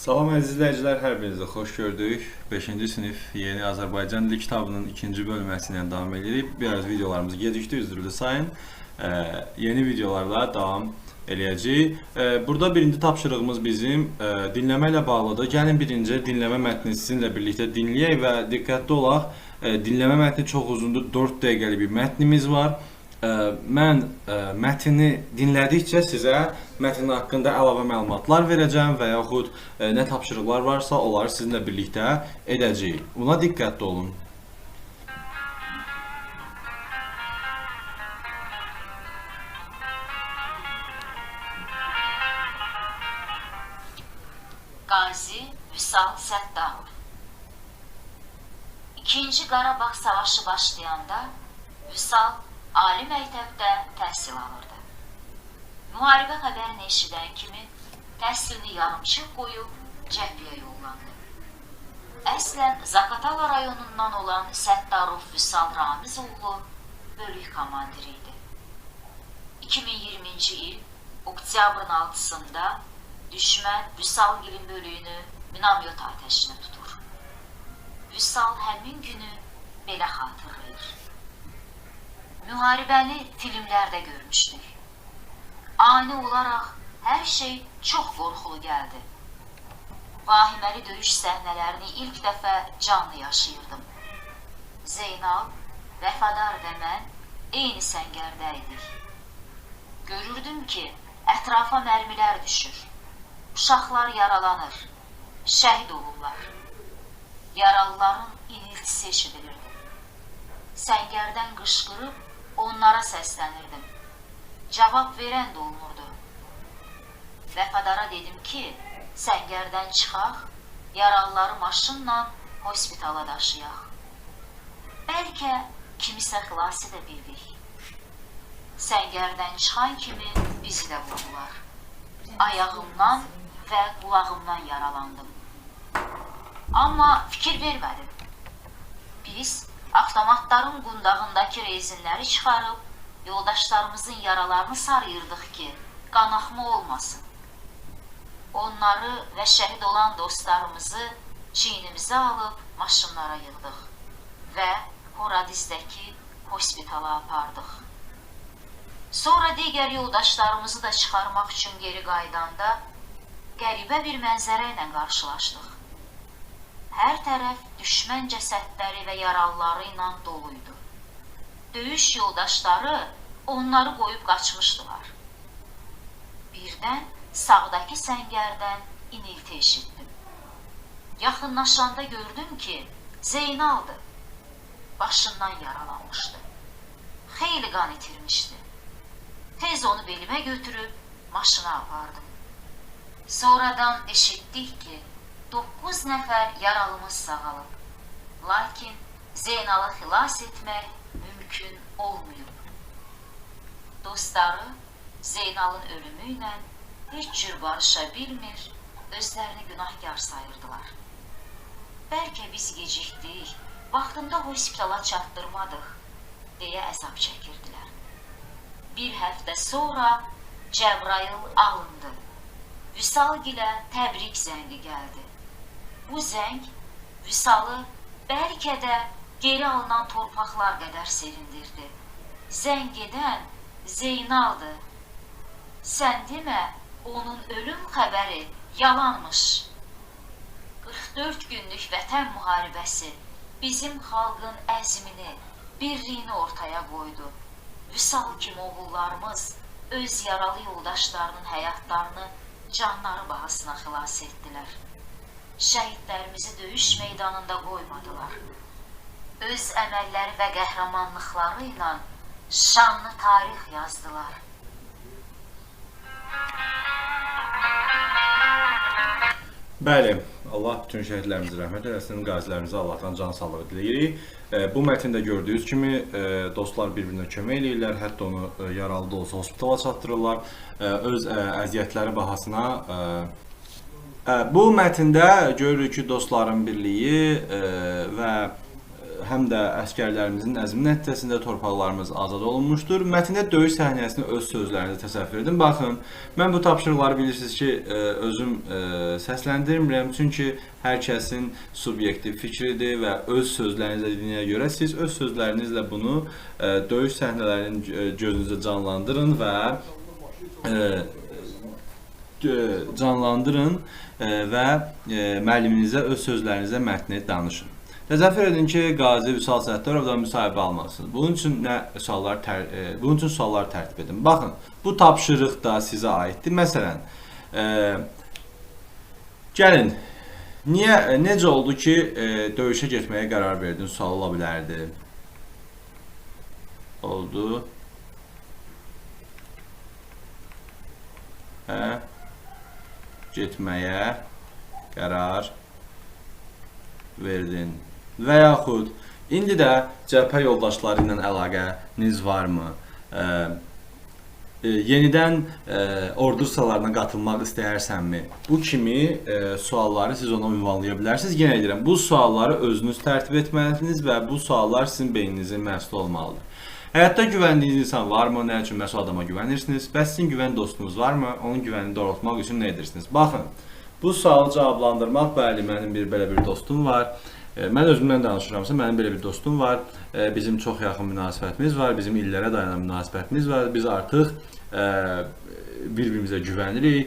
Salam əziz izləyicilər, hər birinizə xoş gördük. 5-ci sinif Yeni Azərbaycan Dili kitabının 2-ci bölməsi ilə davam edirik. Biraz videolarımız gecikdi, üzrlü sayın. Yeni videolarla davam eləyəcəyik. Burada birinci tapşırığımız bizim dinləmə ilə bağlıdır. Gəlin birinci dinləmə mətnini sizinlə birlikdə dinləyək və diqqətli olaq. Dinləmə mətni çox uzundur, 4 dəqiqəlik bir mətnimiz var. Mən mətni dinlədikcə sizə mətn haqqında əlavə məlumatlar verəcəm və yaxud nə tapşırıqlar varsa onları sizinlə birlikdə edəcəyik. Buna diqqətli olun. Qazi Vüsal Səttarov. İkinci Qarabağ Savaşı başlayanda Vüsal ali məktəbdə təhsil alırdı. Müharibə xəbərini eşidən kimi təhsilini yarımçıq qoyub cəbhəyə yollandı. Əslən Zaqatala rayonundan olan Səttarov Vüsal Ramiz oğlu bölük komandiri idi. 2020-ci il oktyabrın 6-sında düşmən Vüsalgilin bölüyünü minamyot atəşinə tutur. Vüsal həmin günü belə xatırlayır. Müharibəni filmlərdə görmüşdük. Ani olaraq hər şey çox qorxulu gəldi. Vahiməli döyüş səhnələrini ilk dəfə canlı yaşayırdım. Zeynal, Vəfadar və mən eyni səngərdə idik. Görürdüm ki, ətrafa mərmilər düşür. Uşaqlar yaralanır, şəhid olurlar. Yaralıların iniltisi eşidilirdi. Səngərdən qışqırıb onlara səslənirdim. Cavab verən də olmurdu. Vəfadara dedim ki, səngərdən çıxaq, yaralıları maşınla hospitala daşıyaq. Bəlkə kimisə xilas edə bildik. Səngərdən çıxan kimi bizi də vurdular. Ayağımdan və qulağımdan yaralandım. Amma fikir vermədim. Biz avtomatların qundağındakı rezinləri çıxarıb yoldaşlarımızın yaralarını sarıyırdıq ki, qanaxma olmasın. Onları və şəhid olan dostlarımızı çiynimizə alıb maşınlara yığdıq və Horadizdəki hospitala apardıq. Sonra digər yoldaşlarımızı da çıxarmaq üçün geri qaydanda qəribə bir mənzərə ilə qarşılaşdıq. Hər tərəf düşmən cəsədləri və yaralıları ilə doluydu. Döyüş yoldaşları onları qoyub qaçmışdılar. Birdən sağdakı səngərdən inilti eşitdim. Yaxınlaşanda gördüm ki, Zeynaldır. Başından yaralanmışdı. Xeyli qan itirmişdi. Tez onu belimə götürüb maşına apardım. Sonradan eşitdik ki, 9 nəfər yaralımız sağalıb. Lakin Zeynalı xilas etmək mümkün olmayıb. Dostları Zeynalın ölümü ilə heç cür barışa bilmir, özlərini günahkar sayırdılar. Bəlkə biz gecikdik, vaxtında hospitala çatdırmadıq, deyə əzab çəkirdilər. Bir həftə sonra Cəbrayıl alındı. Vüsalgilə təbrik zəngi gəldi. Bu zəng Vüsalı bəlkə də geri alınan torpaqlar qədər sevindirdi. Zəng edən Zeynaldır. Sən demə, onun ölüm xəbəri yalanmış. 44 günlük vətən müharibəsi bizim xalqın əzmini, birliyini ortaya qoydu. Vüsal kimi oğullarımız öz yaralı yoldaşlarının həyatlarını canları bahasına xilas etdilər. Şəhidlərimizi döyüş meydanında qoymadılar. Öz əməlləri və qəhrəmanlıqları ilə şanlı tarix yazdılar. Bəli, Allah bütün şəhidlərimizə rəhmət eləsin, qazilərimizə Allahdan can sağlığı diləyirik. Bu mətndə gördüyünüz kimi dostlar bir-birinə kömək eləyirlər, hətta onu yaralı da olsa hospitala çatdırırlar, öz əziyyətləri bahasına. Bu mətndə görürük ki, dostların birliyi və həm də əskərlərimizin əzmi nəticəsində torpaqlarımız azad olunmuşdur. Mətndə döyüş səhnəsini öz sözlərinizə təsəvvür edin. Baxın, mən bu tapşırıqları bilirsiniz ki, özüm səsləndirmirəm, çünki hər kəsin subyektiv fikridir və öz sözlərinizlə dediyinə görə siz öz sözlərinizlə bunu döyüş səhnələrinin gözünüzə canlandırın və müəlliminizə öz sözlərinizə mətni danışın. Təsəvvür edin ki, Qazi Vüsal Səttarovdan müsahibə almalısınız. Bunun üçün suallar tərtib edin. Baxın, bu tapşırıq da sizə aiddir. Məsələn, gəlin, necə oldu ki, döyüşə getməyə qərar verdin? Sual ola bilərdi. Oldu. Getməyə qərar verdin. Və yaxud indi də cəbhə yoldaşları ilə əlaqəniz varmı? Yenidən ordu sıralarına qatılmaq istəyirsənmi? Bu kimi sualları siz ona ünvanlaya bilərsiniz. Yenə deyirəm, bu sualları özünüz tərtib etməlisiniz və bu suallar sizin beyninizin məhsulu olmalıdır. Həyatda güvəndiyiniz insan varmı? Nə üçün məsul adama güvənirsiniz? Bəs sizin güvən dostunuz varmı? Onun güvənini doğrultmaq üçün nə edirsiniz? Baxın, bu sualı cavablandırmaq, bəli, mənim belə bir dostum var. Mən özümdən danışıramsa, mənim belə bir dostum var. Bizim çox yaxın münasibətimiz var, bizim illərə dayanan münasibətimiz var. Biz artıq bir-birimizə güvənirik,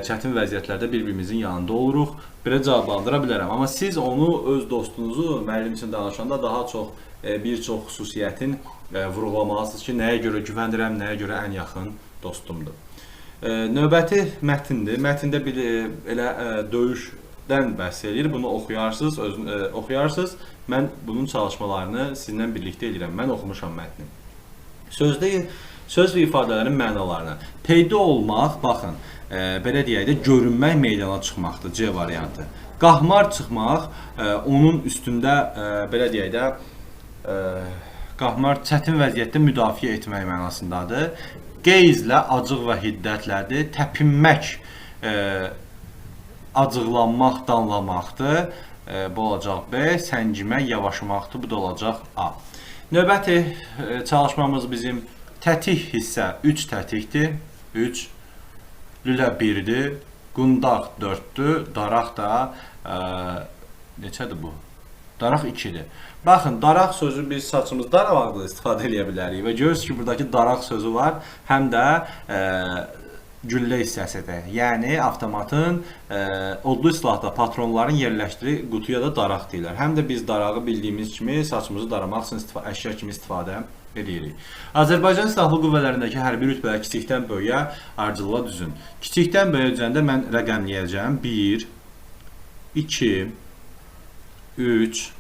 çətin vəziyyətlərdə bir-birimizin yanında oluruq. Belə cavablandıra bilərəm. Amma siz onu, öz dostunuzu müəllim üçün danışanda daha çox bir çox xüsusiyyətin vurğulamalısınız ki, nəyə görə güvənirəm, nəyə görə ən yaxın dostumdur. Növbəti mətindir. Mətində bir elə döyüşdən bəhs edir. Bunu oxuyarsınız. Mən bunun çalışmalarını sizinlə birlikdə edirəm. Mən oxumuşam mətni. Söz və ifadələrin mənalarına. Peyda olmaq, baxın, belə deyək də, görünmək, meydana çıxmaqdır, C variantı. Qahmar çıxmaq, onun üstündə, belə deyək də, qahmar çətin vəziyyətdə müdafiə etmək mənasındadır. Qeyzlə acıq və hiddətlədir. Təpinmək, acıqlanmaq, danlamaqdır. Bu olacaq B. Səngimək, yavaşmaqdır. Bu da olacaq A. Növbəti çalışmamız bizim tətik hissə 3 tətikdir. 3, lülə 1-dir, qundaq 4-dür, daraq da neçədir bu? Daraq 2-dir. Baxın, daraq sözü biz saçımızı daramaqla istifadə edə bilərik və görürsünüz ki, buradakı daraq sözü var, həm də güllə hissəsidir. Yəni, avtomatın odlu silahda patronların yerləşdiriyi qutuya da daraq deyirlər. Həm də biz darağı bildiyimiz kimi saçımızı daramaq üçün əşya kimi istifadə edirik. Azərbaycan Silahlı Qüvvələrindəki hərbi rütbələr kiçikdən böyüyə ardıcılığa düzün. Kiçikdən böyüyə düzəndə mən rəqəmləyəcəm. 1, 2, 3,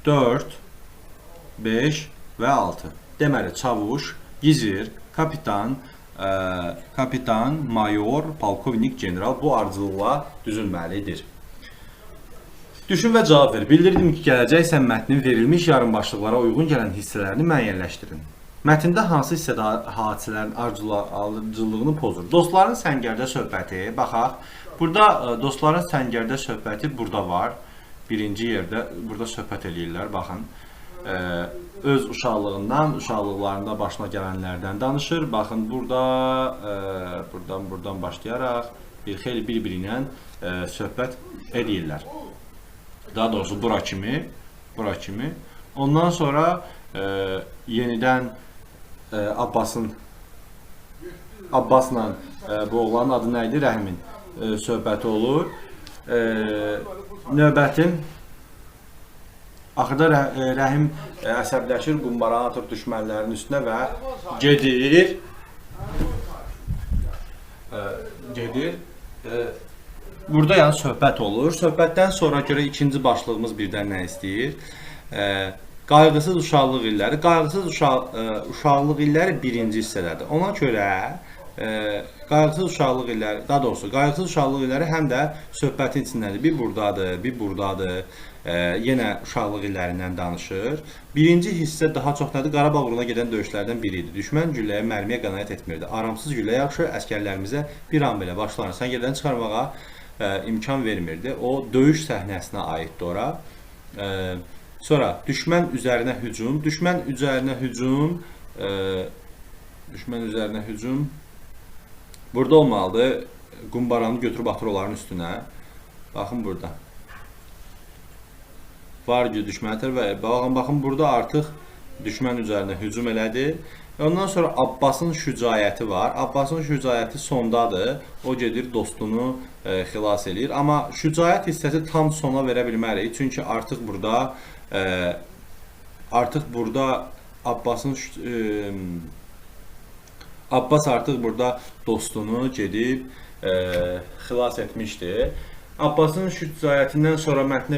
4, 5 və 6. Deməli, çavuş, gizir, kapitan, mayor, polkovnik, general bu ardıcılığa düzülməlidir. Düşün və cavab ver. Bildirdim ki, gələcəksən mətnin verilmiş yarımbaşlıqlara uyğun gələn hissələrini müəyyənləşdirin. Mətndə hansı hissədə hadisələrin ardıcıllığını pozur? Dostların səngərdə söhbəti, baxaq. Burada dostların səngərdə söhbəti burada var. Birinci yerdə burada söhbət eləyirlər, baxın. Öz uşaqlığından, uşaqlıqlarında başına gələnlərdən danışır. Baxın, buradan başlayaraq xeyli bir-biri ilə söhbət edirlər. Daha doğrusu bura kimi. Ondan sonra yenidən Abbasla bu oğlanın adı nə idi? Rəhimin söhbəti olur. Növbətin axırda Rəhim əsəbləşir, qumbaranı atır düşmənlərin üstünə və gedir. Burada yəni söhbət olur. Söhbətdən sonra görə ikinci başlığımız birdən nə istəyir? Qayğısız uşaqlıq illəri. Qayğısız uşaqlıq illəri birinci hissədədir. Ona görə qayğısız uşaqlıq illəri, daha doğrusu qayğısız uşaqlıq illəri həm də söhbətin içindədir. Bir buradadır. Yenə uşaqlıq illərindən danışır. Birinci hissə daha çox nədir? Qarabağ uğruna gedən döyüşlərdən biri idi. Düşmən gülləyə, mərmiyə qənaət etmirdi. Aramsız güllə yaxşı əskərlərimizə bir an belə başlarını səngərdən çıxarmağa imkan vermirdi. O döyüş səhnəsinə aiddir ora. Sonra düşmən üzərinə hücum. Düşmən üzərinə hücum. Düşmən üzərinə hücum. Burada olmalıdır. Qumbaranı götürüb atır onların üstünə. Baxın burada. Var ki düşməndir və baxın burada artıq düşmən üzərinə hücum elədi. Ondan sonra Abbasın şücaəti var. Abbasın şücaəti sondadır. O gedir dostunu xilas eləyir. Amma şücaət hissəsi tam sona verə bilmərik. Çünki artıq burada Abbas artıq burada dostunu gedib xilas etmişdi. Abbasın şücaətindən sonra mətnə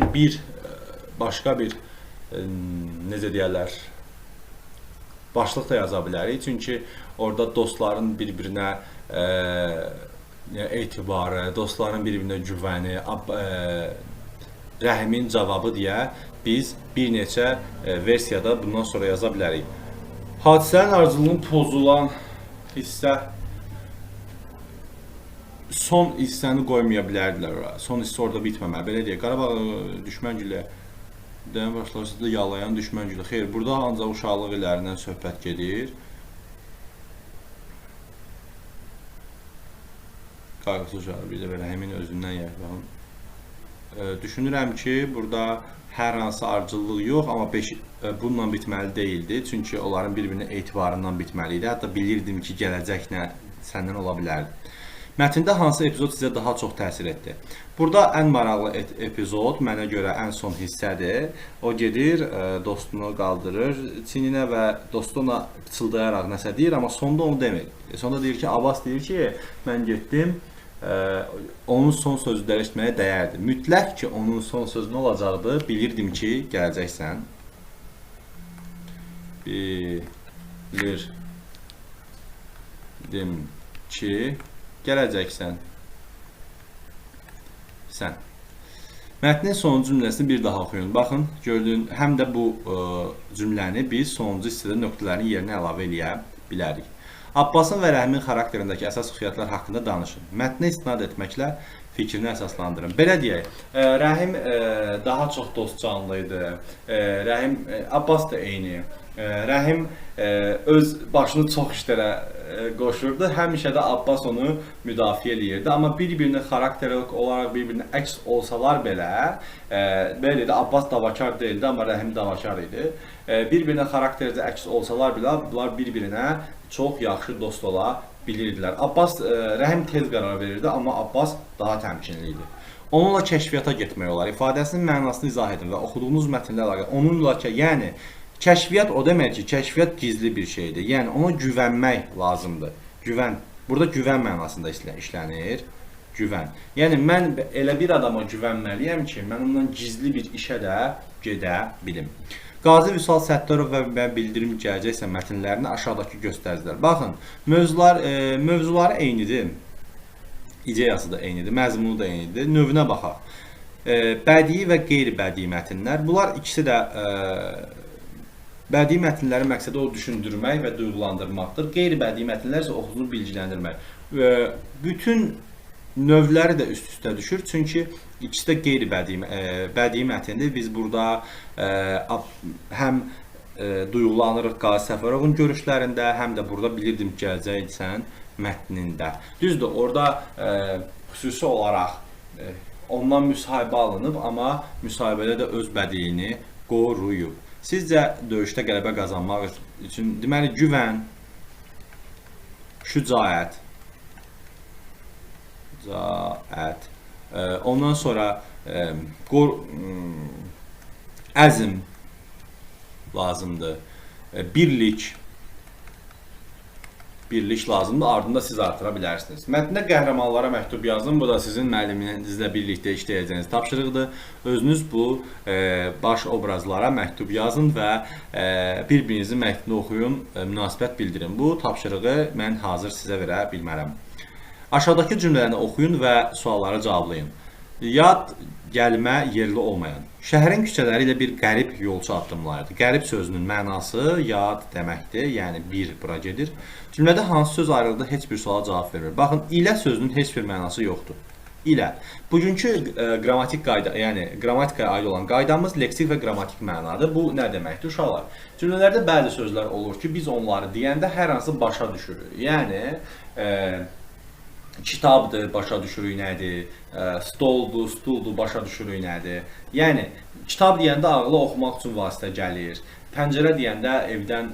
başqa bir necə deyərlər, başlıq da yaza bilərik. Çünki orada dostların bir-birinə etibarı, dostların bir-birinə güvəni, Rəhimin cavabı deyə biz bir neçə versiyada bundan sonra yaza bilərik. Hadisənin ardıcıllığının pozulan hissə, son hissəni qoymaya bilərdilər ora. Son hissə orada bitməməli. Belə deyək, Qarabağ düşmən gülə Dəyən başlarsa yalayan düşmən gülə. Xeyr, burada ancaq uşaqlıq illərindən söhbət gedir. Qayğısı uşağı bir də belə həmin özündən yəhvan. Düşünürəm ki, burada hər hansı ardıcıllıq yox, amma bununla bitməli deyildi. Çünki onların bir-birinin etibarından bitməli idi. Hətta bilirdim ki, gələcəklə səndən ola bilərdi. Mətndə hansı epizod sizə daha çox təsir etdi? Burada ən maraqlı epizod mənə görə ən son hissədir. O gedir, dostunu qaldırır çininə və dostu ona pıçıldayaraq nəsə deyir, amma sonda onu demir. Sonda deyir ki, Abbas deyir ki, mən getdim, onun son sözləri eşitməyə dəyərdi. Mütləq ki, onun son sözü nə olacaqdı? Bilirdim ki, gələcəksən. Bilirdim ki, gələcəksən. Sən. Mətnin sonuncu cümləsini bir daha oxuyun. Baxın, gördüyün, həm də bu cümləni biz sonuncu hissədə nöqtələrin yerinə əlavə eləyə bilərik. Abbasın və Rəhimin xarakterindəki əsas xüsusiyyətlər haqqında danışın. Mətnə istinad etməklə fikrini əsaslandırın. Belə deyək, Rəhim daha çox dostcanlı idi. Abbas da eyni. Rəhim öz başını çox işlərə qoşurdu. Həmişə də Abbas onu müdafiə eləyirdi. Amma bir-birinə xarakterik olaraq bir-birinə əks olsalar belə, belə də Abbas davakar deyildi, amma Rəhim davakar idi. Bir-birinə xaraktericə əks olsalar belə, bunlar bir-birinə çox yaxşı dost ola bilirdilər. Rəhim tez qərar verirdi, amma Abbas daha təmkinli idi. Onunla kəşfiyyata getmək olar. İfadəsinin mənasını izah edin və oxuduğunuz mətnlə əlaqə. Onunla yəni kəşfiyyat o demək ki, kəşfiyyat gizli bir şeydir. Yəni ona güvənmək lazımdır. Güvən. Burada güvən mənasında işlənir. Güvən. Yəni mən elə bir adama güvənməliyəm ki, mən ondan gizli bir işə də gedə bilim. Qazi Vüsal Səttarov və mən bildirim gələcəksə mətnlərini aşağıdakı göstəricilər. Baxın, mövzuları eynidir. İdeyası da eynidir, məzmunu da eynidir. Növünə baxaq. Bədii və qeyri-bədii mətnlər. Bunlar ikisi də bədii mətnlərin məqsədi o düşündürmək və duyğulandırmaqdır. Qeyri-bədii mətnlər isə oxucunu bilgiləndirmək. Bütün növləri də üst-üstə düşür. Çünki ikisi də qeyri-bədii mətindir. Biz burada həm duyğulanırıq Qazi Səfərovun görüşlərində, həm də burada bilirdim gələcəksən mətnində. Düzdür, orada xüsusi olaraq ondan müsahibə alınıb, amma müsahibədə də öz bədiyini qoruyub. Sizcə döyüşdə qələbə qazanmaq üçün deməli güvən, şücaət, ondan sonra əzm lazımdır, birlik lazımdır, ardında siz artıra bilərsiniz. Mətndə qəhrəmanlara məktub yazın, bu da sizin müəlliminizlə birlikdə işləyəcəyiniz tapşırıqdır. Özünüz bu baş obrazlara məktub yazın və bir-birinizin məktubunu oxuyun, münasibət bildirin. Bu tapşırığı mən hazır sizə verə bilmərəm. Aşağıdakı cümləni oxuyun və sualları cavablayın. Yad gəlmə yerli olmayan. Şəhərin küçələri ilə bir qərib yolçu addımlayırdı. Qərib sözünün mənası yad deməkdir, yəni bir bura gedir. Cümlədə hansı söz ayrılıqda heç bir suala cavab vermir. Baxın, ilə sözünün heç bir mənası yoxdur. ilə. Bugünkü qrammatik qayda, yəni qrammatikaya aid olan qaydamız leksik və qrammatik mənadır. Bu nə deməkdir uşaqlar? Cümlələrdə bəzi sözlər olur ki, biz onları deyəndə hər hansı başa düşürük. Yəni kitabdır, başa düşürük nədir, stoldur, stuldur, başa düşürük nədir. Yəni kitab deyəndə ağla oxumaq üçün vasitə gəlir. Pəncərə deyəndə evdən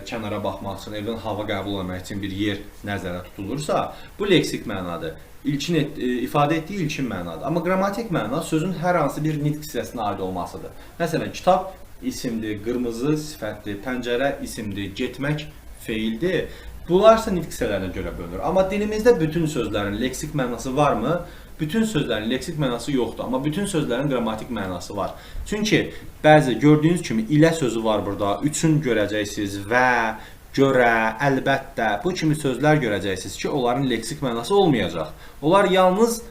kənara baxmaq üçün, evdən hava qəbul etmək üçün bir yer nəzərdə tutulursa, bu leksik mənadır. İfadə etdiyi ilkin mənadır. Amma qrammatik məna sözün hər hansı bir nitq hissəsinə aid olmasıdır. Məsələn, kitab isimdir, qırmızı sifətdir, pəncərə isimdir, getmək feildir. Bunlar isə nitq hissələrinə görə bölünür. Amma dilimizdə bütün sözlərin leksik mənası varmı? Bütün sözlərin leksik mənası yoxdur, amma bütün sözlərin qrammatik mənası var. Çünki bəzi gördüyünüz kimi ilə sözü var burada, üçün görəcəksiniz, və, görə, əlbəttə, bu kimi sözlər görəcəksiniz ki, onların leksik mənası olmayacaq. Onlar yalnız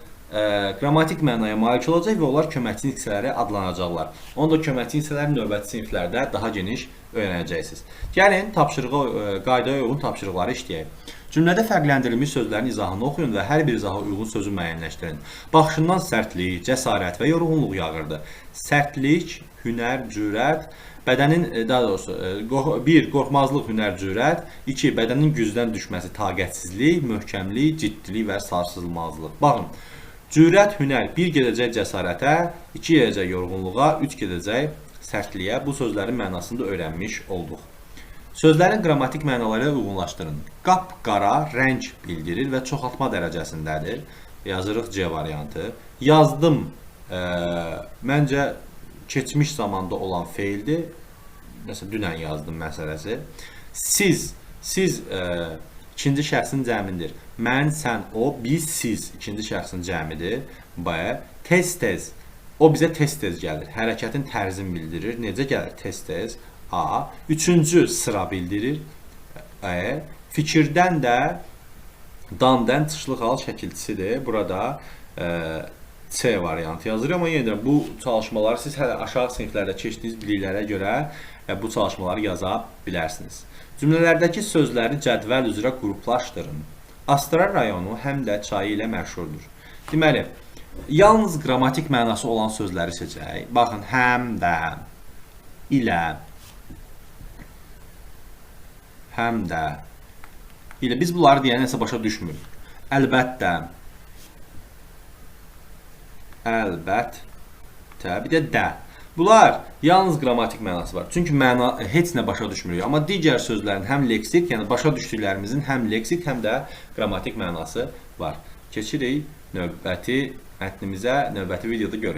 qrammatik mənaya malik olacaq və onlar köməkçi hissələri adlanacaqlar. Onu da köməkçi hissələri növbəti siniflərdə daha geniş öyrənəcəksiniz. Gəlin, qaydaya uyğun tapşırıqları işləyək. Cümlədə fərqləndirilmiş sözlərin izahını oxuyun və hər bir izaha uyğun sözü müəyyənləşdirin. Baxışından sərtlik, cəsarət və yorğunluq yağırdı. Sərtlik, hünər, cürət, bədənin, daha doğrusu, 1. Qorxmazlıq, hünər, cürət, 2. Bədənin gücdən düşməsi, taqətsizlik, möhkəmlik, ciddilik və sarsılmazlıq. Baxın, cürət, hünər 1 gedəcək cəsarətə, 2 gedəcək yorğunluğa, 3 gedəcək sərtliyə. Bu sözlərin mənasını da öyrənmiş olduq. Sözlərin qrammatik mənaları ilə uyğunlaşdırın. Qapqara rəng bildirir və çoxaltma dərəcəsindədir. Yazırıq C variantı. Yazdım, məncə keçmiş zamanda olan feildir. Məsələn, dünən yazdım məsələsi. Siz ikinci şəxsin cəmidir. Mən, sən, o, biz, siz ikinci şəxsin cəmidir. B. Tez-tez. O bizə tez-tez gəlir. Hərəkətin tərzini bildirir. Necə gəlir tez-tez? A. Üçüncü sıra bildirir. E. Fikirdən də damdən çıxlıq hal şəkilçisidir. Burada C variantı yazırıq. Amma yenə də bu çalışmaları siz hələ aşağı siniflərdə keçdiyiniz biliklərə görə bu çalışmaları yaza bilərsiniz. Cümlələrdəki sözləri cədvəl üzrə qruplaşdırın. Astara rayonu həm də çayı ilə məşhurdur. Deməli, yalnız qrammatik mənası olan sözləri seçək. Baxın, həm də, ilə, həm də ilə. Biz bunları deyən nəsə başa düşmürük. Əlbəttə, əlbəttə, bir də. Bunlar yalnız qrammatik mənası var. Çünki məna heç nə başa düşmürük. Amma digər sözlərin həm leksik, yəni başa düşdüklərimizin həm leksik, həm də qrammatik mənası var. Keçirik növbəti mətnimizə, növbəti videoda görürük.